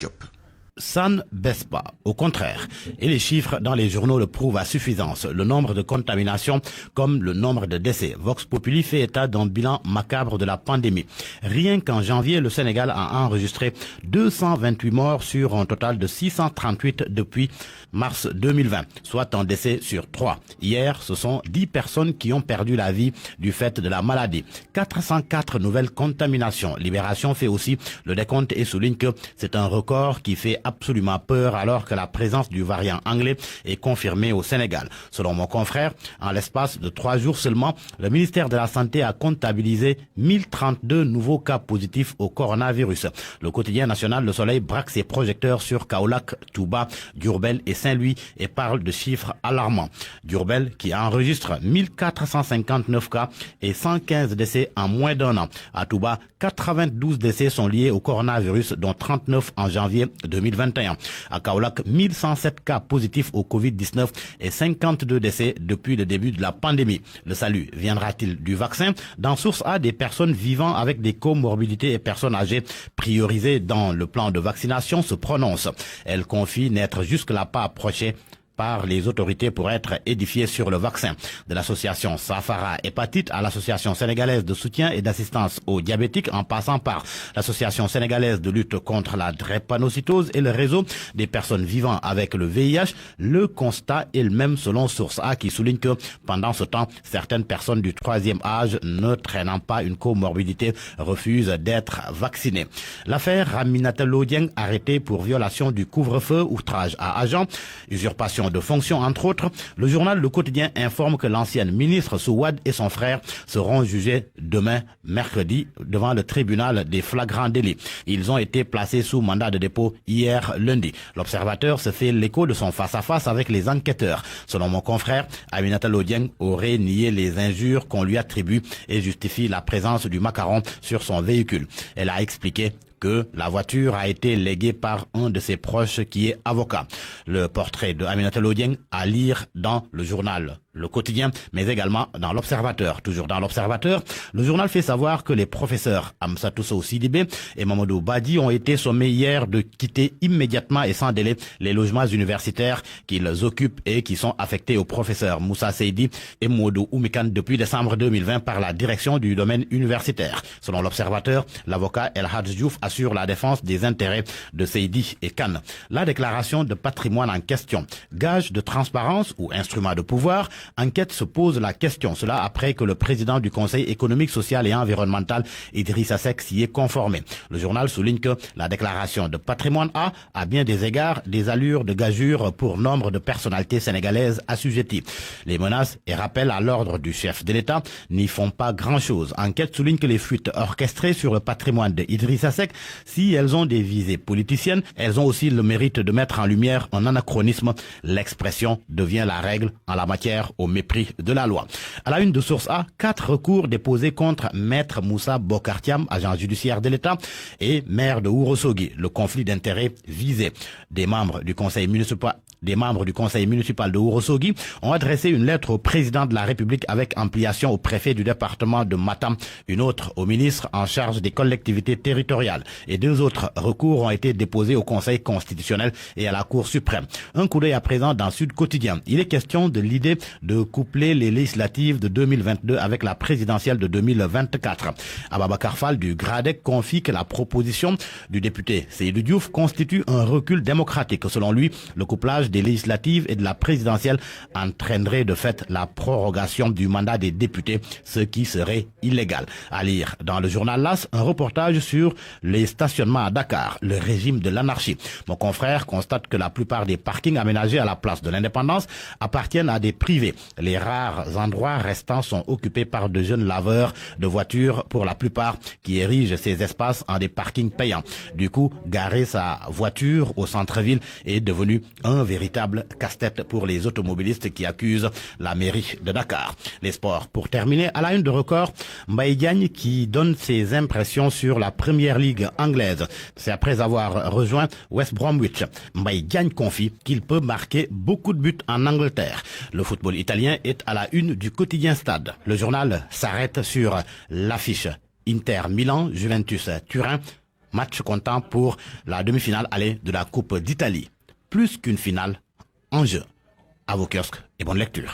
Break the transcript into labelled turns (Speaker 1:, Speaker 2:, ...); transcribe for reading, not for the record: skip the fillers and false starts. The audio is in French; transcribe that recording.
Speaker 1: Diop.
Speaker 2: Ça ne baisse pas, au contraire. Et les chiffres dans les journaux le prouvent à suffisance. Le nombre de contaminations comme le nombre de décès. Vox Populi fait état d'un bilan macabre de la pandémie. Rien qu'en janvier, le Sénégal a enregistré 228 morts sur un total de 638 depuis mars 2020, soit un décès sur 3. Hier, ce sont 10 personnes qui ont perdu la vie du fait de la maladie. 404 nouvelles contaminations. Libération fait aussi le décompte et souligne que c'est un record qui fait absolument peur alors que la présence du variant anglais est confirmée au Sénégal. Selon mon confrère, en l'espace de 3 jours seulement, le ministère de la Santé a comptabilisé 1032 nouveaux cas positifs au coronavirus. Le quotidien national Le Soleil braque ses projecteurs sur Kaolack, Touba, Diourbel et Saint-Louis et parle de chiffres alarmants. Diourbel qui enregistre 1459 cas et 115 décès en moins d'un an. À Touba, 92 décès sont liés au coronavirus, dont 39 en janvier 2021. À Kaolack, 1107 cas positifs au Covid-19 et 52 décès depuis le début de la pandémie. Le salut viendra-t-il du vaccin? Dans Source A, des personnes vivant avec des comorbidités et personnes âgées priorisées dans le plan de vaccination se prononcent. Elles confient n'être jusque-là pas approchées par les autorités pour être édifiées sur le vaccin. De l'association Safara Hépatite à l'association sénégalaise de soutien et d'assistance aux diabétiques, en passant par l'association sénégalaise de lutte contre la drépanocytose et le réseau des personnes vivant avec le VIH, le constat est le même selon Source A qui souligne que pendant ce temps, certaines personnes du 3e âge ne traînant pas une comorbidité refusent d'être vaccinées. L'affaire Aminata Lô-Dieng arrêtée pour violation du couvre-feu, outrage à agent, usurpation de fonction entre autres, le journal Le Quotidien informe que l'ancienne ministre Souad et son frère seront jugés demain, mercredi, devant le tribunal des flagrants délits. Ils ont été placés sous mandat de dépôt hier lundi. L'Observateur se fait l'écho de son face-à-face avec les enquêteurs. Selon mon confrère, Aminata Lô-Dieng aurait nié les injures qu'on lui attribue et justifie la présence du macaron sur son véhicule. Elle a expliqué que la voiture a été léguée par un de ses proches qui est avocat. Le portrait de Aminata Lô-Dieng à lire dans le journal Le Quotidien, mais également dans l'Observateur. Toujours dans l'Observateur, le journal fait savoir que les professeurs Amsatou Sow Sidibé et Mamadou Badi ont été sommés hier de quitter immédiatement et sans délai les logements universitaires qu'ils occupent et qui sont affectés aux professeurs Moussa Seydi et Modou Oumikan depuis décembre 2020 par la direction du domaine universitaire. Selon l'Observateur, l'avocat El Hadj Diouf assure la défense des intérêts de Seydi et Kane. La déclaration de patrimoine en question, gage de transparence ou instrument de pouvoir, enquête se pose la question. Cela après que le président du Conseil économique, social et environnemental, Idrissa Seck, s'y est conformé. Le journal souligne que la déclaration de patrimoine a, à bien des égards, des allures de gageure pour nombre de personnalités sénégalaises assujetties. Les menaces et rappels à l'ordre du chef de l'État n'y font pas grand-chose. Enquête souligne que les fuites orchestrées sur le patrimoine de Idrissa Seck, si elles ont des visées politiciennes, elles ont aussi le mérite de mettre en lumière un anachronisme. L'expression devient la règle en la matière au mépris de la loi. À la une de Source A, 4 recours déposés contre Maître Moussa Bokartiam, agent judiciaire de l'État, et maire de Ourossogui. Le conflit d'intérêts visé. Des membres du conseil municipal de Ourossogui ont adressé une lettre au président de la République avec ampliation au préfet du département de Matam, une autre au ministre en charge des collectivités territoriales. Et 2 autres recours ont été déposés au Conseil constitutionnel et à la Cour suprême. Un coup d'œil à présent dans Sud Quotidien. Il est question de l'idée de coupler les législatives de 2022 avec la présidentielle de 2024. Ababacar Fall du GRADEC confie que la proposition du député Seydou Diouf constitue un recul démocratique. Selon lui, le couplage des législatives et de la présidentielle entraînerait de fait la prorogation du mandat des députés, ce qui serait illégal. À lire dans le journal LAS, un reportage sur les stationnements à Dakar, le régime de l'anarchie. Mon confrère constate que la plupart des parkings aménagés à la place de l'Indépendance appartiennent à des privés. Les rares endroits restants sont occupés par de jeunes laveurs de voitures, pour la plupart, qui érigent ces espaces en des parkings payants. Du coup, garer sa voiture au centre-ville est devenu un véritable casse-tête pour les automobilistes qui accusent la mairie de Dakar. Les sports. Pour terminer, à la une de Record, Mbaye Diagne qui donne ses impressions sur la Première Ligue anglaise. C'est après avoir rejoint West Bromwich. Mbaye Diagne confie qu'il peut marquer beaucoup de buts en Angleterre. Le football italien est à la une du quotidien Stade. Le journal s'arrête sur l'affiche Inter Milan, Juventus Turin. Match comptant pour la demi-finale aller de la Coupe d'Italie. Plus qu'une finale en jeu. À vos kiosques et bonne lecture.